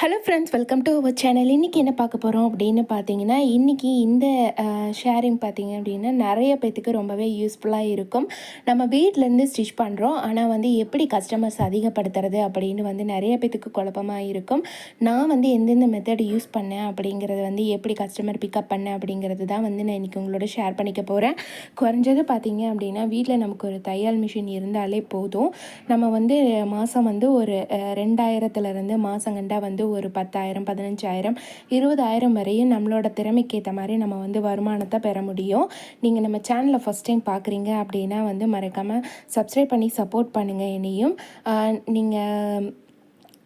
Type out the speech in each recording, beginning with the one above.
Hello friends, welcome to our channel. இன்றைக்கி என்ன பார்க்க போகிறோம் அப்படின்னு பார்த்தீங்கன்னா, இன்றைக்கி இந்த ஷேரிங் பார்த்தீங்க அப்படின்னா நிறைய பேத்துக்கு ரொம்பவே யூஸ்ஃபுல்லாக இருக்கும். நம்ம வீட்டிலேருந்து ஸ்டிச் பண்ணுறோம், ஆனால் வந்து எப்படி கஸ்டமர்ஸ் அதிகப்படுத்துறது அப்படின்னு வந்து நிறைய பேத்துக்கு குழப்பமாக இருக்கும். நான் வந்து எந்தெந்த மெத்தட் யூஸ் பண்ணேன் அப்படிங்கிறது வந்து எப்படி கஸ்டமர் பிக்கப் பண்ணேன் அப்படிங்கிறது தான் வந்து நான் இன்றைக்கி உங்களோட ஷேர் பண்ணிக்க போகிறேன். குறைஞ்சது பார்த்தீங்க அப்படின்னா வீட்டில் நமக்கு ஒரு தையல் மிஷின் இருந்தாலே போதும். நம்ம வந்து மாதம் வந்து ஒரு 2000லேருந்து மாதங்கண்டா வந்து ஒரு 10,000, 15,000, 20,000 வரையும் நம்மளோட திறமைக்கு ஏற்ற மாதிரி நம்ம வந்து வருமானத்தை பெற முடியும். நீங்கள் நம்ம சேனலை ஃபஸ்ட் டைம் பார்க்குறீங்க அப்படின்னா வந்து மறக்காமல் சப்ஸ்கிரைப் பண்ணி சப்போர்ட் பண்ணுங்கள். என்னையும் நீங்கள்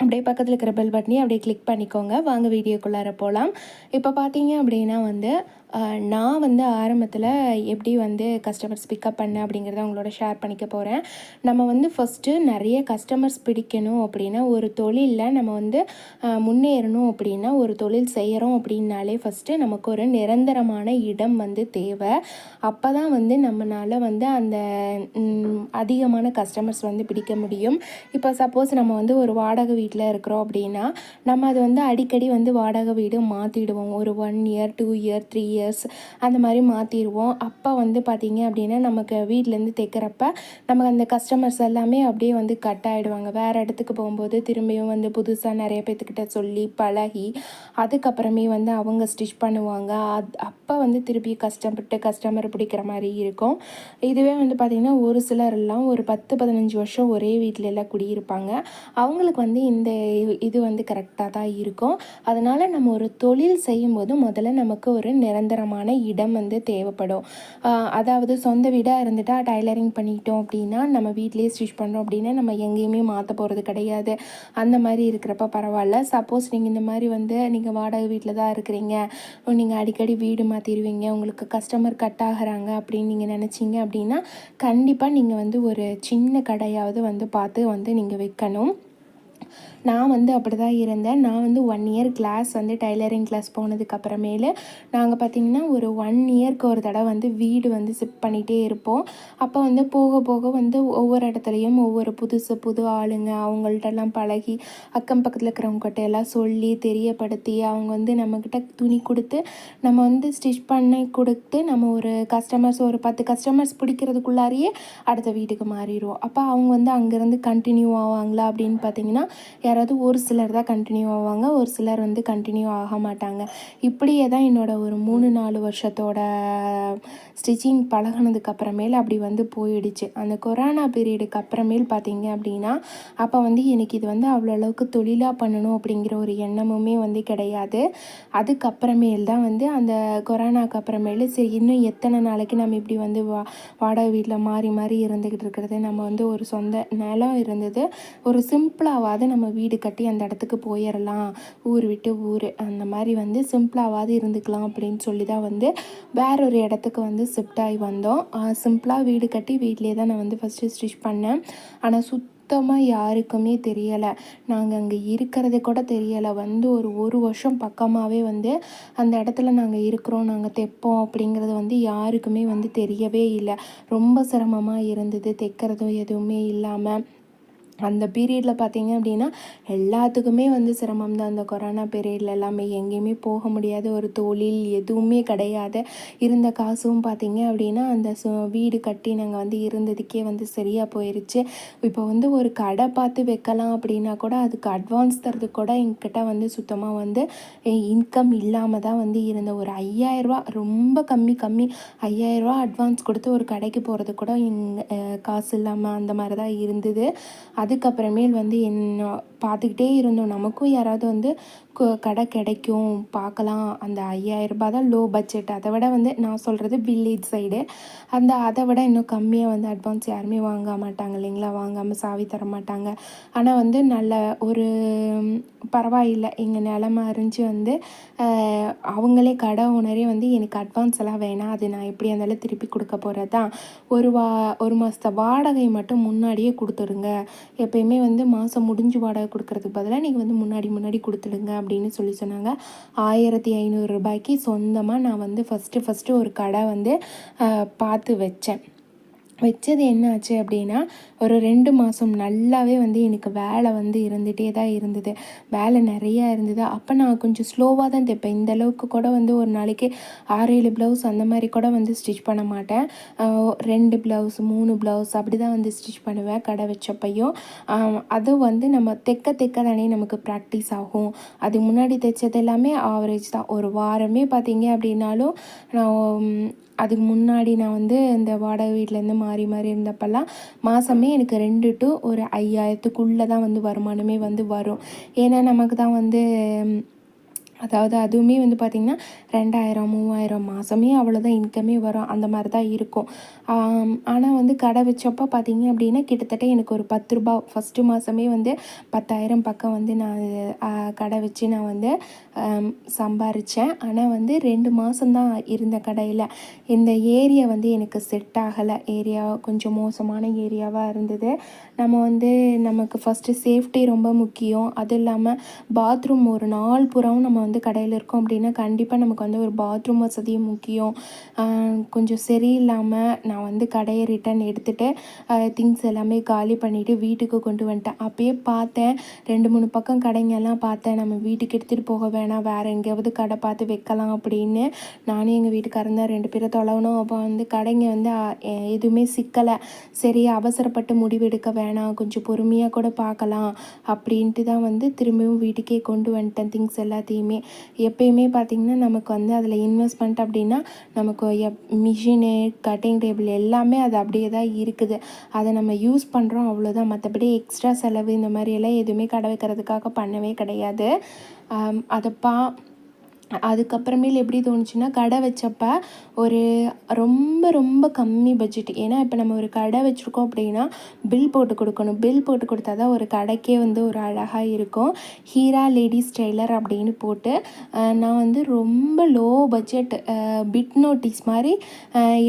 அப்படியே பக்கத்தில் இருக்கிற பெல் பட்டனையும் அப்படியே கிளிக் பண்ணிக்கோங்க. வாங்க வீடியோக்குள்ளார போகலாம். இப்போ பார்த்தீங்க அப்படின்னா வந்து நான் வந்து ஆரம்பத்தில் எப்படி வந்து கஸ்டமர்ஸ் பிக்கப் பண்ணேன் அப்படிங்கிறத அவங்களோட ஷேர் பண்ணிக்க போகிறேன். நம்ம வந்து ஃபஸ்ட்டு நிறைய கஸ்டமர்ஸ் பிடிக்கணும் அப்படின்னா, ஒரு தொழிலில் நம்ம வந்து முன்னேறணும் அப்படின்னா, ஒரு தொழில் செய்கிறோம் அப்படின்னாலே ஃபஸ்ட்டு நமக்கு ஒரு நிரந்தரமான இடம் வந்து தேவை. அப்போ தான் வந்து நம்மளால் வந்து அந்த அதிகமான கஸ்டமர்ஸ் வந்து பிடிக்க முடியும். இப்போ சப்போஸ் நம்ம வந்து ஒரு வாடகை வீட்டில் இருக்கிறோம் அப்படின்னா, நம்ம அது வந்து அடிக்கடி வந்து வாடகை வீடு மாற்றிடுவோம். ஒரு 1 இயர், 2 இயர், 3 இயர்ஸ் அந்த மாதிரி மாற்றிடுவோம். அப்போ வந்து பார்த்திங்க அப்படின்னா நமக்கு வீட்டிலேருந்து தைக்கிறப்ப நமக்கு அந்த கஸ்டமர்ஸ் எல்லாமே அப்படியே வந்து கட் ஆகிடுவாங்க. வேறு இடத்துக்கு போகும்போது திரும்பியும் வந்து புதுசாக நிறைய பேர்த்துக்கிட்ட சொல்லி பழகி அதுக்கப்புறமே வந்து அவங்க ஸ்டிச் பண்ணுவாங்க. அப்போ வந்து திருப்பி கஷ்டப்பட்டு கஸ்டமர் பிடிக்கிற மாதிரி இருக்கும். இதுவே வந்து பார்த்திங்கன்னா ஒரு சிலரெல்லாம் ஒரு 10-15 வருஷம் ஒரே வீட்டில எல்லாம் குடியிருப்பாங்க. அவங்களுக்கு வந்து இந்த இது வந்து கரெக்டாக தான் இருக்கும். அதனால் நம்ம ஒரு தொழில் செய்யும்போது முதல்ல நமக்கு ஒரு நிரந்தரமான இடம் வந்து தேவைப்படும். அதாவது சொந்த வீடாக இருந்துட்டால் டைலரிங் பண்ணிட்டோம் அப்படின்னா, நம்ம வீட்டிலேயே ஸ்டிச் பண்ணுறோம் அப்படின்னா நம்ம எங்கேயுமே மாற்ற போகிறது கிடையாது. அந்த மாதிரி இருக்கிறப்ப பரவாயில்ல. சப்போஸ் நீங்கள் இந்த மாதிரி வந்து நீங்கள் வாடகை வீட்டில் தான் இருக்கிறீங்க, நீங்கள் அடிக்கடி வீடு மாற்றிடுவீங்க, உங்களுக்கு கஸ்டமர் கட் ஆகிறாங்க அப்படின்னு நீங்கள் நினச்சிங்க அப்படின்னா, கண்டிப்பாக நீங்கள் வந்து ஒரு சின்ன கடையாவது வந்து பார்த்து வந்து நீங்கள் வைக்கணும். நான் வந்து அப்படி தான் இருந்தேன். நான் வந்து 1 இயர் கிளாஸ் வந்து டைலரிங் கிளாஸ் போனதுக்கப்புறமேலு நாங்கள் பார்த்திங்கன்னா ஒரு 1 இயர்க்கு ஒரு தடவை வந்து வீடு வந்து ஷிஃப்ட் பண்ணிகிட்டே இருப்போம். அப்போ வந்து போக போக வந்து ஒவ்வொரு இடத்துலையும் ஒவ்வொரு புது ஆளுங்க அவங்கள்ட்டெல்லாம் பழகி அக்கம் பக்கத்தில் இருக்கிறவங்ககிட்ட எல்லாம் சொல்லி தெரியப்படுத்தி அவங்க வந்து நம்மக்கிட்ட துணி கொடுத்து நம்ம வந்து ஸ்டிச் பண்ணி கொடுத்து நம்ம ஒரு கஸ்டமர்ஸ் ஒரு 10 கஸ்டமர்ஸ் பிடிக்கிறதுக்குள்ளாரையே அடுத்த வீட்டுக்கு மாறிடுவோம். அப்போ அவங்க வந்து அங்கேருந்து கண்டினியூ ஆவாங்களா அப்படின்னு பார்த்திங்கன்னா, யாராவது ஒரு சிலர் தான் கண்டினியூ ஆவாங்க, ஒரு சிலர் வந்து கண்டினியூ ஆக மாட்டாங்க. இப்படியே தான் என்னோடய ஒரு 3-4 வருஷத்தோட ஸ்டிச்சிங் பழகினதுக்கு அப்புறமேல் அப்படி வந்து போயிடுச்சு. அந்த கொரோனா பீரியடுக்கு அப்புறமேல் பார்த்திங்க அப்படின்னா, அப்போ வந்து எனக்கு இது வந்து அவ்வளோ அளவுக்கு தொழிலாக பண்ணணும் அப்படிங்கிற ஒரு எண்ணமுமே வந்து கிடையாது. அதுக்கப்புறமேல் தான் வந்து அந்த கொரோனாவுக்கு அப்புறமேலு சரி இன்னும் எத்தனை நாளைக்கு நம்ம இப்படி வந்து வாடகை வீட்டில் மாறி மாறி இருந்துக்கிட்டு இருக்கிறது. நம்ம வந்து ஒரு சொந்த நிலம் இருந்தது, ஒரு சிம்பிளாவது நம்ம வீடு கட்டி அந்த இடத்துக்கு போயிடலாம், ஊர் விட்டு ஊர் அந்த மாதிரி வந்து சிம்பிளாவது இருந்துக்கலாம் அப்படின்னு சொல்லி தான் வந்து வேறொரு இடத்துக்கு வந்து ஷிஃப்ட் ஆகி வந்தோம். சிம்பிளாக வீடு கட்டி வீட்டிலே தான் நான் வந்து ஃபஸ்ட்டு ஸ்டிச் பண்ணேன். ஆனால் சுத்தமாக யாருக்குமே தெரியலை, நாங்கள் அங்கே இருக்கிறது கூட தெரியலை. வந்து ஒரு வருஷம் பக்கமாகவே வந்து அந்த இடத்துல நாங்கள் இருக்கிறோம், நாங்கள் தைப்போம் அப்படிங்கிறது வந்து யாருக்குமே வந்து தெரியவே இல்லை. ரொம்ப சிரமமாக இருந்தது, தைக்கிறதும் எதுவுமே இல்லாமல். அந்த பீரியடில் பார்த்திங்க அப்படின்னா எல்லாத்துக்குமே வந்து சிரமம் தான். அந்த கொரோனா பீரியடில் எல்லாமே எங்கேயுமே போக முடியாது, ஒரு தொழில் எதுவுமே கிடையாது. இருந்த காசும் பார்த்திங்க அப்படின்னா அந்த வீடு கட்டி நாங்கள் வந்து இருந்ததுக்கே வந்து சரியாக போயிடுச்சு. இப்போ வந்து ஒரு கடை பார்த்து வைக்கலாம் அப்படின்னா கூட அதுக்கு அட்வான்ஸ் தரது கூட எங்கிட்ட வந்து சுத்தமாக வந்து இன்கம் இல்லாமல் தான் வந்து இருந்த. ஒரு 5,000 ரொம்ப கம்மி 5,000 அட்வான்ஸ் கொடுத்து ஒரு கடைக்கு போகிறது கூட காசு இல்லாமல் அந்த மாதிரி தான் இருந்தது. அதுக்கப்புறமேல் வந்து பார்த்துக்கிட்டே இருந்தோம், நமக்கும் யாராவது வந்து கடை கிடைக்கும் பார்க்கலாம். அந்த 5,000 தான் லோ பட்ஜெட். அதை விட வந்து நான் சொல்கிறது வில்லேஜ் சைடு, அதை விட இன்னும் கம்மியாக வந்து அட்வான்ஸ் யாருமே வாங்க மாட்டாங்க இல்லைங்களா, வாங்காமல் சாவி தர மாட்டாங்க. ஆனால் வந்து நல்ல ஒரு பரவாயில்லை, எங்கள் நிலமை அறிஞ்சு வந்து அவங்களே கடை ஓனரே வந்து எனக்கு அட்வான்ஸ் எல்லாம் வேணாம், அது நான் எப்படி இருந்தாலும் திருப்பி கொடுக்க போகிறது தான், ஒரு மாதத்தை வாடகை மட்டும் முன்னாடியே கொடுத்துடுங்க, எப்பயுமே வந்து மாதம் முடிஞ்சு வாடகை கொடுக்கறதுக்கு பதிலாக நீங்கள் வந்து முன்னாடி கொடுத்துடுங்க அப்படின்னு சொல்லி சொன்னாங்க. 1,500 ரூபாய்க்கு சொந்தமாக நான் வந்து ஃபஸ்ட்டு ஒரு கடை வந்து பார்த்து வச்சேன். வச்சது என்ன ஆச்சு அப்படின்னா, ஒரு 2 மாதம் நல்லாவே வந்து எனக்கு வேலை வந்து இருந்துகிட்டே தான் இருந்தது. வேலை நிறையா இருந்தது. அப்போ நான் கொஞ்சம் ஸ்லோவாக தான் தைப்பேன். இந்த அளவுக்கு கூட வந்து ஒரு நாளைக்கு 6, 7 ப்ளவுஸ் அந்த மாதிரி கூட வந்து ஸ்டிச் பண்ண மாட்டேன். 2 ப்ளவுஸ், 3 ப்ளவுஸ் அப்படி தான் வந்து ஸ்டிச் பண்ணுவேன் கடை வச்சப்பையும். அதுவும் வந்து நம்ம தைக்க தைக்க தானே நமக்கு ப்ராக்டிஸ் ஆகும். அதுக்கு முன்னாடி தைச்சது எல்லாமே ஆவரேஜ் தான். ஒரு வாரமே பார்த்தீங்க அப்படின்னாலும் நான் அதுக்கு முன்னாடி நான் வந்து இந்த வாடகை வீட்டிலேருந்து மாறி மாறி இருந்தப்பெல்லாம் மாதமே எனக்கு 2 to ஒரு 5000த்துக்குள்ளே தான் வந்து வருமானமே வந்து வரும். ஏன்னா நமக்கு தான் வந்து அதாவது அதுவுமே வந்து பார்த்திங்கன்னா 2000, 3000 மாதமே அவ்வளோதான் இன்கமே வரும். அந்த மாதிரி தான் இருக்கும். ஆனால் வந்து கடை வச்சப்போ பார்த்திங்க அப்படின்னா கிட்டத்தட்ட எனக்கு ஒரு ரூ. 10 ஃபஸ்ட்டு மாதமே வந்து 10,000 பக்கம் வந்து நான் கடை வச்சு நான் வந்து சம்பாரித்தேன். ஆனால் வந்து 2 மாதம்தான் இருந்த கடையில். இந்த ஏரியா வந்து எனக்கு செட் ஆகலை. ஏரியா கொஞ்சம் மோசமான ஏரியாவாக இருந்தது. நம்ம வந்து நமக்கு ஃபஸ்ட்டு சேஃப்டி ரொம்ப முக்கியம். அதுவும் இல்லாமல் பாத்ரூம் ஒரு நாள் பூராவும் நம்ம வந்து கடையில் இருக்கோம் அப்படின்னா கண்டிப்பாக நமக்கு வந்து ஒரு பாத்ரூம் வசதியும் முக்கியம். கொஞ்சம் சரியில்லாமல் நான் வந்து கடையை ரிட்டன் எடுத்துகிட்டு திங்ஸ் எல்லாமே காலி பண்ணிவிட்டு வீட்டுக்கு கொண்டு வந்துட்டேன். அப்போயே பார்த்தேன் 2, 3 பக்கம் கடைங்கெல்லாம் பார்த்தேன். நம்ம வீட்டுக்கு எடுத்துகிட்டு போக வேணாம், வேறு எங்கேயாவது கடை பார்த்து வைக்கலாம் அப்படின்னு. நானும் எங்கள் வீட்டுக்காரன் தான் 2 பேரை தொலைவணும். அப்போ வந்து கடைங்க வந்து எதுவுமே சிக்கலை. சரி அவசரப்பட்டு முடிவெடுக்க வேணாம், கொஞ்சம் பொறுமையாக கூட பார்க்கலாம் அப்படின்ட்டு தான் வந்து திரும்பியும் வீட்டுக்கே கொண்டு வந்துட்டேன் திங்ஸ் எல்லாத்தையுமே. எப்பயுமே பார்த்திங்கன்னா நமக்கு வந்து அதில் இன்வெஸ்ட்மெண்ட் அப்படின்னா நமக்கு மிஷினு, கட்டிங் டேபிள் எல்லாமே அது அப்படியே தான் இருக்குது. அதை நம்ம யூஸ் பண்ணுறோம் அவ்வளோதான். மற்றபடி எக்ஸ்ட்ரா செலவு இந்த மாதிரியெல்லாம் எதுவுமே கடை வைக்கிறதுக்காக பண்ணவே கிடையாது. அதுக்கப்புறமேல் எப்படி தோணுச்சுன்னா, கடை வச்சப்ப ஒரு ரொம்ப ரொம்ப கம்மி பட்ஜெட். ஏன்னா இப்போ நம்ம ஒரு கடை வச்சுருக்கோம் அப்படின்னா பில் போட்டு கொடுக்கணும். பில் போட்டு கொடுத்தா தான் ஒரு கடைக்கே வந்து ஒரு அழகாக இருக்கும். ஹீரா லேடிஸ் டெய்லர் அப்படின்னு போட்டு நான் வந்து ரொம்ப லோ பட்ஜெட் பிட் நோட்டீஸ் மாதிரி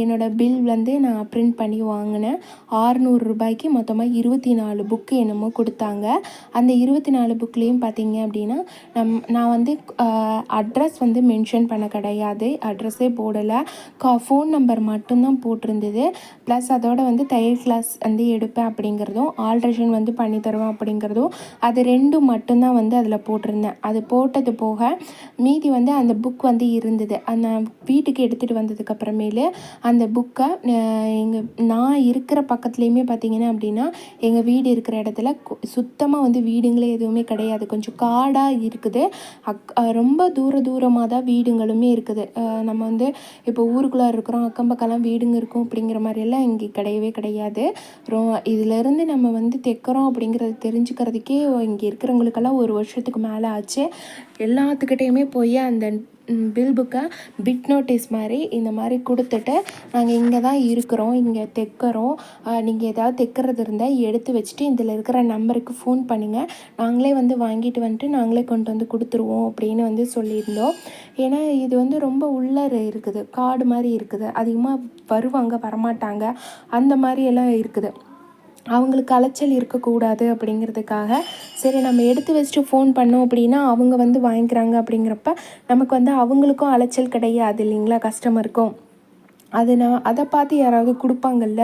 என்னோடய பில் வந்து நான் பிரிண்ட் பண்ணி வாங்கினேன். 600 ரூபாய்க்கு மொத்தமாக 24 புக்கு என்னமோ கொடுத்தாங்க. அந்த 24 புக்லேயும் பார்த்தீங்க அப்படின்னா நான் வந்து அட்ரஸ் வந்து மென்ஷன் பண்ண கிடையாது. அட்ரஸே போடலை. ஃபோன் நம்பர் மட்டும்தான் போட்டிருந்தது. ப்ளஸ் அதோட வந்து தையல் கிளாஸ் வந்து எடுப்பேன் அப்படிங்கிறதும், ஆல்ட்ரேஷன் வந்து பண்ணி தருவேன் அப்படிங்கிறதும், அது 2 மட்டும்தான் வந்து அதில் போட்டிருந்தேன். அது போட்டது போக மீதி வந்து அந்த புக் வந்து இருந்தது. நான் வீட்டுக்கு எடுத்துகிட்டு வந்ததுக்கப்புறமேலு அந்த புக்கை நான் இருக்கிற பக்கத்துலேயுமே பார்த்திங்கன்னா அப்படின்னா எங்கள் வீடு இருக்கிற இடத்துல சுத்தமாக வந்து வீடுங்களே எதுவுமே கிடையாது. கொஞ்சம் காடாக இருக்குது. ரொம்ப தூரமாக தான் வீடுங்களுமே இருக்குது. நம்ம வந்து இப்போ ஊருக்குள்ளே இருக்கிறோம், அக்கம் பக்கம்லாம் வீடுங்க இருக்கும் அப்படிங்கிற மாதிரியெல்லாம் இங்கே கிடையவே கிடையாது. இதிலேருந்து நம்ம வந்து தைக்கிறோம் அப்படிங்கிறது தெரிஞ்சுக்கிறதுக்கே இங்கே இருக்கிறவங்களுக்கெல்லாம் 1 வருஷத்துக்கு மேலே ஆச்சு. எல்லாத்துக்கிட்டேயுமே போய் அந்த பில் புக்கை பிட் நோட்டீஸ் மாதிரி இந்த மாதிரி கொடுத்துட்டு, நாங்கள் இங்கே தான் இருக்கிறோம், இங்கே தைக்கிறோம், நீங்கள் ஏதாவது தைக்கிறது இருந்தால் எடுத்து வச்சுட்டு இதில் இருக்கிற நம்பருக்கு ஃபோன் பண்ணுங்கள், நாங்களே வந்து வாங்கிட்டு வந்துட்டு நாங்களே கொண்டு வந்து கொடுத்துருவோம் அப்படின்னு வந்து சொல்லியிருந்தோம். ஏன்னா இது வந்து ரொம்ப உள்ளார இருக்குது, காடு மாதிரி இருக்குது. அதிகமாக வருவாங்க, வரமாட்டாங்க, அந்த மாதிரியெல்லாம் இருக்குது. அவங்களுக்கு அலைச்சல் இருக்கக்கூடாது அப்படிங்கிறதுக்காக சரி நம்ம எடுத்து வச்சுட்டு ஃபோன் பண்ணோம் அப்படின்னா அவங்க வந்து வாங்கிக்கிறாங்க. அப்படிங்கிறப்ப நமக்கு வந்து அவங்களுக்கும் அலைச்சல் கிடையாது இல்லைங்களா, கஸ்டமருக்கும். அதை பார்த்து யாராவது கொடுப்பாங்கல்ல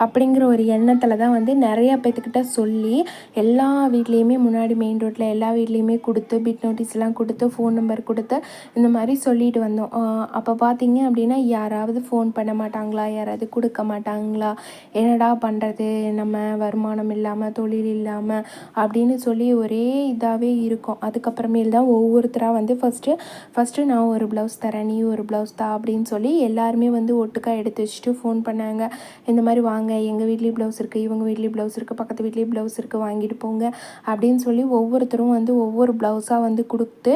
அப்படிங்கிற ஒரு எண்ணத்தில் தான் வந்து நிறையா பேர்த்துக்கிட்ட சொல்லி எல்லா வீட்லேயுமே முன்னாடி மெயின் ரோட்டில் எல்லா வீட்லேயுமே கொடுத்து பிட் நோட்டீஸ்லாம் கொடுத்து ஃபோன் நம்பர் கொடுத்து இந்த மாதிரி சொல்லிட்டு வந்தோம். அப்போ பார்த்தீங்க அப்படின்னா யாராவது ஃபோன் பண்ண மாட்டாங்களா, யாராவது கொடுக்க மாட்டாங்களா, என்னடா பண்ணுறது, நம்ம வருமானம் இல்லாமல் தொழில் இல்லாமல் அப்படின்னு சொல்லி ஒரே இதாகவே இருக்கும். அதுக்கப்புறமேல் தான் ஒவ்வொருத்தராக வந்து ஃபஸ்ட்டு நான் ஒரு ப்ளவுஸ் தரேன், நீ ஒரு ப்ளவுஸ் தான் அப்படின்னு சொல்லி எல்லாருமே வந்து ஒட்டுக்கா எடுத்து வச்சுட்டு ஃபோன் பண்ணாங்க. இந்த மாதிரி வாங்க, எங்கள் வீட்லேயும் ப்ளவுஸ் இருக்குது, இவங்க வீட்லேயும் ப்ளவுஸ் இருக்குது, பக்கத்து வீட்லேயும் ப்ளவுஸ் இருக்குது, வாங்கிட்டு போங்க அப்படின்னு சொல்லி ஒவ்வொருத்தரும் வந்து ஒவ்வொரு ப்ளவுஸாக வந்து கொடுத்து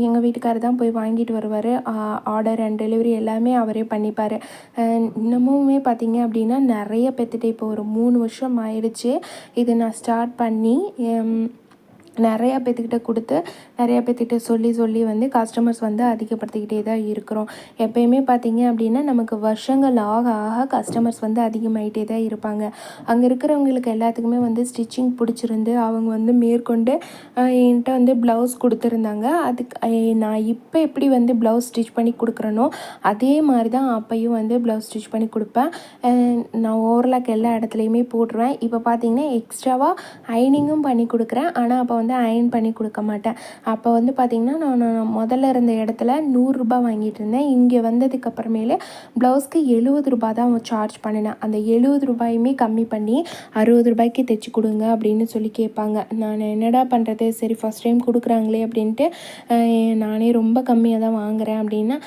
எங்கள் வீட்டுக்காரர் தான் போய் வாங்கிட்டு வருவார். ஆர்டர் அண்ட் டெலிவரி எல்லாமே அவரே பண்ணிப்பார். இன்னமுமே பார்த்திங்க அப்படின்னா நிறைய பேர்த்துட்டு இப்போ ஒரு 3 வருஷம் ஆயிடுச்சு இது நான் ஸ்டார்ட் பண்ணி. நிறையா பேத்துக்கிட்ட கொடுத்து நிறையா பேத்துக்கிட்ட சொல்லி சொல்லி வந்து கஸ்டமர்ஸ் வந்து அதிகப்படுத்திக்கிட்டே தான் இருக்கிறோம். எப்பயுமே பார்த்தீங்க அப்படின்னா நமக்கு வருஷங்கள் ஆக ஆக கஸ்டமர்ஸ் வந்து அதிகமாகிட்டே தான் இருப்பாங்க. அங்கே இருக்கிறவங்களுக்கு எல்லாத்துக்குமே வந்து ஸ்டிச்சிங் பிடிச்சிருந்து அவங்க வந்து மேற்கொண்டு என்கிட்ட வந்து ப்ளவுஸ் கொடுத்துருந்தாங்க. அதுக்கு நான் இப்போ எப்படி வந்து ப்ளவுஸ் ஸ்டிச் பண்ணி கொடுக்குறேனோ அதே மாதிரி தான் அப்பையும் வந்து ப்ளவுஸ் ஸ்டிச் பண்ணி கொடுப்பேன். நான் ஓவர்லாக் எல்லா இடத்துலையுமே போட்டுருவேன். இப்போ பார்த்தீங்கன்னா எக்ஸ்ட்ராவாக அயனிங்கும் பண்ணி கொடுக்குறேன். ஆனால் அப்போ வந்து அயன் பண்ணி கொடுக்க மாட்டேன். அப்போ வந்து பார்த்திங்கன்னா நான் முதல்ல இருந்த இடத்துல 100 ரூபாய் வாங்கிட்டு இருந்தேன். இங்கே வந்ததுக்கப்புறமேலு ப்ளவுஸ்க்கு 70 ரூபாய் தான் சார்ஜ் பண்ணினேன். அந்த 70 ரூபாயுமே கம்மி பண்ணி 60 ரூபாய்க்கு தைச்சி கொடுங்க அப்படின்னு சொல்லி கேட்பாங்க. நான் என்னடா பண்ணுறது, சரி ஃபஸ்ட் டைம் கொடுக்குறாங்களே அப்படின்ட்டு நானே ரொம்ப கம்மியாக தான் வாங்குகிறேன் அப்படின்னா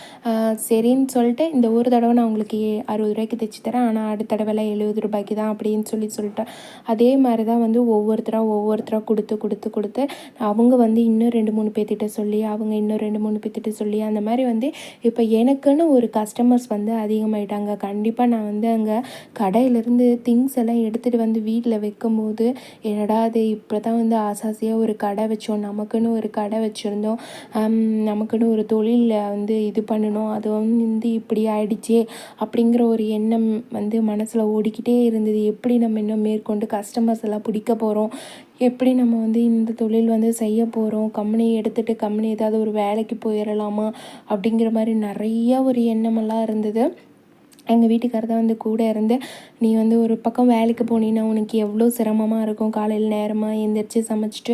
சரின்னு சொல்லிட்டு இந்த ஒரு தடவை நான் உங்களுக்கு 60 ரூபாய்க்கு தைச்சி தரேன், ஆனால் அடுத்த தடவைலாம் 70 ரூபாய்க்கு தான் அப்படின்னு சொல்லிட்டேன். அதே மாதிரி தான் வந்து ஒவ்வொருத்தராக கொடுத்து அவங்க வந்து இன்னும் 2-3 பேர்த்திட்ட சொல்லி அவங்க இன்னும் 2-3 பேர்த்திட்ட சொல்லி அந்த மாதிரி வந்து இப்போ எனக்குன்னு ஒரு கஸ்டமர்ஸ் வந்து அதிகமாகிட்டாங்க. கண்டிப்பாக நான் வந்து அங்கே கடையிலேருந்து திங்ஸ் எல்லாம் எடுத்துகிட்டு வந்து வீட்டில் வைக்கும்போது என்னடா அது இப்போ தான் வந்து ஆசாசியாக ஒரு கடை வச்சோம், நமக்குன்னு ஒரு கடை வச்சுருந்தோம், நமக்குன்னு ஒரு தொழிலில் வந்து இது பண்ணணும், அது வந்து இப்படி ஆயிடுச்சே அப்படிங்கிற ஒரு எண்ணம் வந்து மனசில் ஓடிக்கிட்டே இருந்தது. எப்படி நம்ம இன்னும் மேற்கொண்டு கஸ்டமர்ஸ் எல்லாம் பிடிக்க போகிறோம், எப்படி நம்ம வந்து இந்த தொழில் வந்து செய்ய போகிறோம், கம்பெனி எடுத்துகிட்டு கம்பெனி ஏதாவது ஒரு வேலைக்கு போயிடலாமா அப்படிங்கிற மாதிரி நிறையா ஒரு எண்ணமெல்லாம் இருந்தது. எங்கள் வீட்டுக்காரர் தான் வந்து கூட இருந்து, நீ வந்து ஒரு பக்கம் வேலைக்கு போனீன்னா உனக்கு எவ்வளோ சிரமமாக இருக்கும், காலையில் நேரமாக எழுந்திரிச்சு சமைச்சிட்டு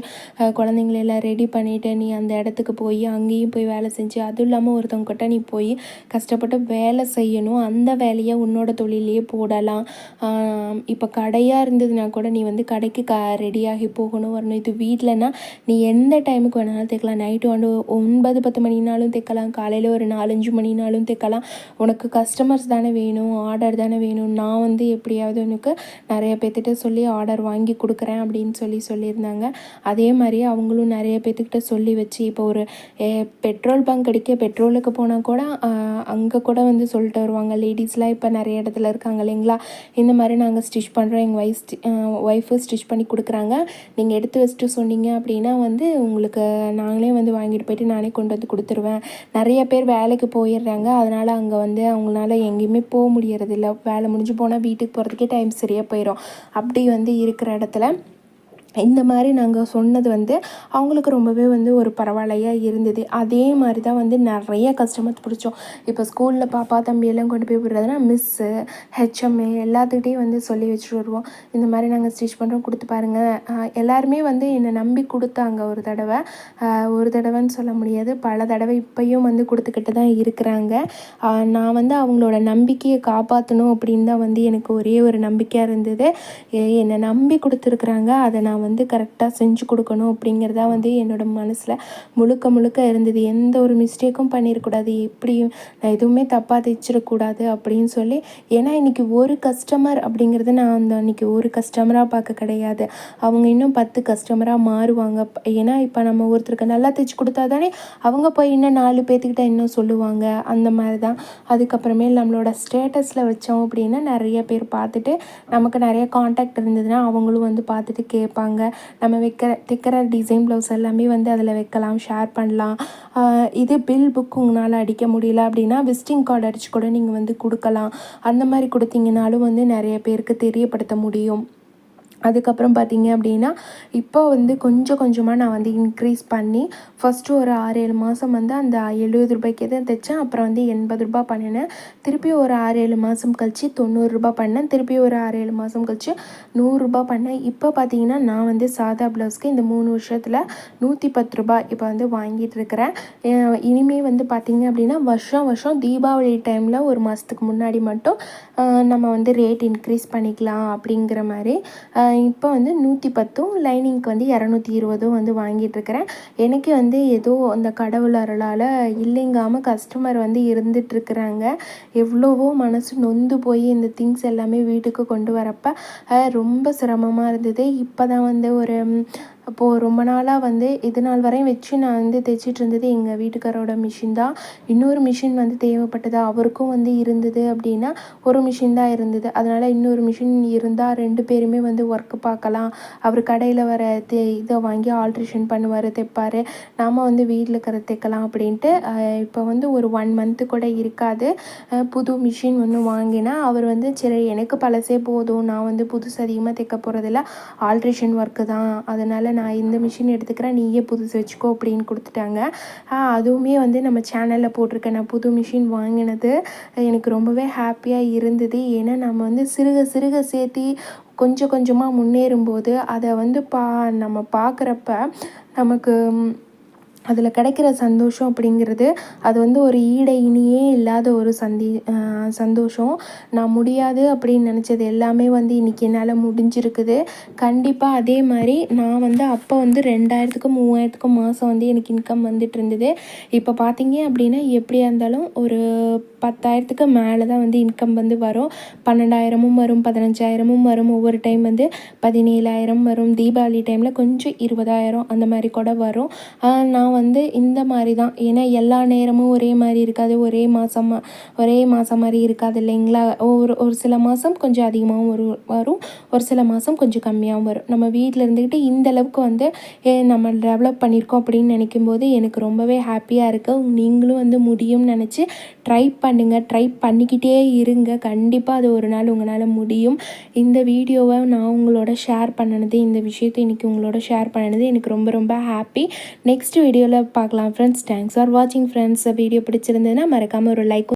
குழந்தைங்களெல்லாம் ரெடி பண்ணிவிட்டு நீ அந்த இடத்துக்கு போய் அங்கேயும் போய் வேலை செஞ்சு, அதுவும் இல்லாமல் ஒருத்தவங்கக்கிட்ட நீ போய் கஷ்டப்பட்டு வேலை செய்யணும், அந்த வேலையை உன்னோட தொழிலையே போடலாம். இப்போ கடையாக இருந்ததுன்னா கூட நீ வந்து கடைக்கு ரெடியாகி போகணும் வரணும். இது வீட்டிலனா நீ எந்த டைமுக்கு வேணாலும் தைக்கலாம், நைட்டு வந்து 9-10 மணினாலும் தைக்கலாம், காலையில் ஒரு 4-5 மணினாலும் தைக்கலாம். உனக்கு கஸ்டமர்ஸ் தானே வேணும், ஆர்டர் தானே வேணும், நான் வந்து எப்படியாவது உனக்கு நிறைய பேர்த்திட்ட சொல்லி ஆர்டர் வாங்கி கொடுக்குறேன் அப்படின்னு சொல்லியிருந்தாங்க. அதே மாதிரி அவங்களும் நிறைய பேர்த்துக்கிட்ட சொல்லி வச்சு இப்போ ஒரு பெட்ரோல் பங்க் அடிக்க பெட்ரோலுக்கு போனால் கூட அங்கே கூட வந்து சொல்லிட்டு வருவாங்க. லேடிஸ்லாம் இப்போ நிறைய இடத்துல இருக்காங்க இல்லைங்களா, இந்த மாதிரி நாங்கள் ஸ்டிச் பண்ணுறோம், எங்கள் ஒய்ஃபு ஸ்டிச் பண்ணி கொடுக்குறாங்க, நீங்கள் எடுத்து வச்சுட்டு சொன்னீங்க அப்படின்னா வந்து உங்களுக்கு நாங்களே வந்து வாங்கிட்டு போயிட்டு நானே கொண்டு வந்து கொடுத்துருவேன். நிறைய பேர் வேலைக்கு போயிடுறாங்க, அதனால் அங்கே வந்து அவங்களால எங்கேயுமே போக முடியறதில்ல. வேலை முடிஞ்சு போனால் வீட்டுக்கு போகிறதுக்கே டைம் சரியாக போயிடும். அப்படி வந்து இருக்கிற இடத்துல இந்த மாதிரி நாங்கள் சொன்னது வந்து அவங்களுக்கு ரொம்பவே வந்து ஒரு பரவாயில்லையாக இருந்தது. அதே மாதிரி தான் வந்து நிறைய கஸ்டமர்ஸ் பிடிச்சோம். இப்போ ஸ்கூலில் பாப்பா தம்பியெல்லாம் கொண்டு போய் விடுறதுனா மிஸ்ஸு ஹெச்எம்ஏ எல்லாத்துக்கிட்டையும் வந்து சொல்லி வச்சுட்டு வருவோம். இந்த மாதிரி நாங்கள் ஸ்டிச் பண்ணுறோம், கொடுத்து பாருங்கள். எல்லாருமே வந்து என்னை நம்பி கொடுத்தாங்க. ஒரு தடவைன்னு சொல்ல முடியாது, பல தடவை இப்போயும் வந்து கொடுத்துக்கிட்டு தான் இருக்கிறாங்க. நான் வந்து அவங்களோட நம்பிக்கையை காப்பாற்றணும் அப்படின்னு தான் வந்து எனக்கு ஒரே ஒரு நம்பிக்கையாக இருந்தது. என்னை நம்பி கொடுத்துருக்குறாங்க, அதை நான் வந்து கரெக்டாக செஞ்சு கொடுக்கணும் அப்படிங்கிறதா வந்து என்னோடய மனசில் முழுக்க இருந்தது. எந்த ஒரு மிஸ்டேக்கும் பண்ணிடக்கூடாது, எப்படியும் நான் எதுவுமே தப்பாக தைச்சிடக்கூடாது அப்படின்னு சொல்லி. ஏன்னா இன்றைக்கி ஒரு கஸ்டமர் அப்படிங்கிறது நான் அந்த அன்றைக்கி ஒரு கஸ்டமராக பார்க்க கிடையாது, அவங்க இன்னும் 10 கஸ்டமராக மாறுவாங்க. ஏன்னா இப்போ நம்ம ஒருத்தருக்கு நல்லா தைச்சி கொடுத்தா தானே அவங்க போய் இன்னும் 4 பேர்த்துக்கிட்ட இன்னும் சொல்லுவாங்க. அந்த மாதிரி தான். அதுக்கப்புறமேல் நம்மளோட ஸ்டேட்டஸில் வச்சோம் அப்படின்னா நிறைய பேர் பார்த்துட்டு நமக்கு நிறைய காண்டாக்ட் இருந்ததுன்னா அவங்களும் வந்து பார்த்துட்டு கேட்பாங்க. நம்ம தைக்கிற டிசைன் ப்ளவுஸ் எல்லாமே வந்து அதில் வைக்கலாம், ஷேர் பண்ணலாம். இது பில் புக் உங்களால் அடிக்க முடியல அப்படின்னா விசிட்டிங் கார்டு அடித்து கூட நீங்கள் வந்து கொடுக்கலாம். அந்த மாதிரி கொடுத்தீங்கனாலும் வந்து நிறைய பேருக்கு தெரியப்படுத்த முடியும். அதுக்கப்புறம் பார்த்திங்க அப்படின்னா இப்போ வந்து கொஞ்சமாக நான் வந்து இன்க்ரீஸ் பண்ணி ஃபஸ்ட்டு ஒரு 6-7 மாதம் வந்து அந்த 70 ரூபாய்க்கே தான் தைச்சேன். அப்புறம் வந்து 80 ரூபாய் பண்ணினேன். திருப்பி ஒரு 6-7 மாதம் கழித்து 90 ரூபாய் பண்ணேன். திருப்பி ஒரு 6-7 மாதம் கழித்து 100 ரூபாய் பண்ணேன். இப்போ பார்த்திங்கன்னா நான் வந்து சாதா ப்ளவுஸ்க்கு இந்த 3 வருஷத்தில் 110 ரூபாய் இப்போ வந்து வாங்கிட்டு இருக்கிறேன். இனிமேல் வந்து பார்த்திங்க அப்படின்னா வருஷம் தீபாவளி டைமில் ஒரு மாதத்துக்கு முன்னாடி மட்டும் நம்ம வந்து ரேட் இன்க்ரீஸ் பண்ணிக்கலாம் அப்படிங்கிற மாதிரி இப்போ வந்து 110 லைனிங்க்கு வந்து 220 வந்து வாங்கிட்டுருக்கிறேன். எனக்கு வந்து ஏதோ அந்த கடவுள் அருளால் இல்லைங்காமல் கஸ்டமர் வந்து இருந்துகிட்ருக்குறாங்க. எவ்வளவோ மனசு நொந்து போய் இந்த திங்ஸ் எல்லாமே வீட்டுக்கு கொண்டு வரப்போ ரொம்ப சிரமமாக இருந்தது. இப்போ தான் வந்து ஒரு அப்போது ரொம்ப நாளாக வந்து இது நாள் வரையும் வச்சு நான் வந்து தைச்சிட்டு இருந்தது எங்கள் வீட்டுக்காரோட மிஷின் தான். இன்னொரு மிஷின் வந்து தேவைப்பட்டது, அவருக்கும் வந்து இருந்தது அப்படின்னா ஒரு மிஷின் தான் இருந்தது. அதனால் இன்னொரு மிஷின் இருந்தால் 2 பேருமே வந்து ஒர்க்கு பார்க்கலாம். அவர் கடையில் வர இதை வாங்கி ஆல்ட்ரேஷன் பண்ணுவார், தைப்பார். நாம் வந்து வீட்டில் இருக்கிற தைக்கலாம் அப்படின்ட்டு இப்போ வந்து ஒரு 1 மந்த்து கூட இருக்காது புது மிஷின் ஒன்று வாங்கினேன். அவர் வந்து சரி எனக்கு பழசே போதும், நான் வந்து புதுசு அதிகமாக தைக்க போகிறதில்ல, ஆல்ட்ரேஷன் ஒர்க்கு தான், அதனால் நான் இந்த மிஷின் எடுத்துக்கிறேன், நீயே புதுசு வச்சுக்கோ அப்படின்னு கொடுத்துட்டாங்க. அதுவுமே வந்து நம்ம சேனலில் போட்டிருக்கேன். நான் புது மிஷின் வாங்கினது எனக்கு ரொம்பவே ஹாப்பியாக இருந்தது. ஏன்னா நம்ம வந்து சிறுக சிறுக சேர்த்தி கொஞ்சம் கொஞ்சமாக முன்னேறும்போது அதை வந்து நம்ம பார்க்குறப்ப நமக்கு அதில் கிடைக்கிற சந்தோஷம் அப்படிங்கிறது அது வந்து ஒரு ஈடை இனியே இல்லாத ஒரு சந்தோஷம். நான் முடியாது அப்படின்னு நினச்சது எல்லாமே வந்து இன்றைக்கி என்னால் முடிஞ்சிருக்குது. கண்டிப்பாக அதே மாதிரி நான் வந்து அப்போ வந்து 2000க்கும் 3000க்கும் மாதம் வந்து எனக்கு இன்கம் வந்துட்டு இருந்தது. இப்போ பார்த்தீங்க அப்படின்னா எப்படியா இருந்தாலும் ஒரு 10,000க்கு மேலே தான் வந்து இன்கம் வந்து வரும். 12,000ம் வரும், 15,000ம் வரும், ஒவ்வொரு டைம் வந்து 17,000 வரும். தீபாவளி டைமில் கொஞ்சம் 20,000 அந்த மாதிரி கூட வரும். நான் வந்து இந்த மாதிரி தான். ஏன்னா எல்லா நேரமும் ஒரே மாதிரி இருக்காது, ஒரே மாதம் மாதிரி இருக்காது இல்லைங்களா. ஒரு சில மாதம் கொஞ்சம் அதிகமாகவும் வரும், ஒரு சில மாதம் கொஞ்சம் கம்மியாகவும் வரும். நம்ம வீட்டில் இருந்துக்கிட்டு இந்த அளவுக்கு வந்து நம்ம டெவலப் பண்ணியிருக்கோம் அப்படின்னு நினைக்கும்போது எனக்கு ரொம்பவே ஹாப்பியாக இருக்குது. நீங்களும் வந்து முடியும்னு நினச்சி ட்ரை பண்ணுங்கள், ட்ரை பண்ணிக்கிட்டே இருங்க. கண்டிப்பாக அது ஒரு நாள் உங்களால் முடியும். இந்த வீடியோவை நான் உங்களோட ஷேர் பண்ணினது, இந்த விஷயத்தை இன்றைக்கி உங்களோட ஷேர் பண்ணினது எனக்கு ரொம்ப ரொம்ப ஹாப்பி. நெக்ஸ்ட் வீடியோவில் பார்க்கலாம் ஃப்ரெண்ட்ஸ். தேங்க்ஸ் ஃபார் வாட்சிங் ஃப்ரெண்ட்ஸ். வீடியோ பிடிச்சிருந்ததுன்னா மறக்காமல் ஒரு லைக்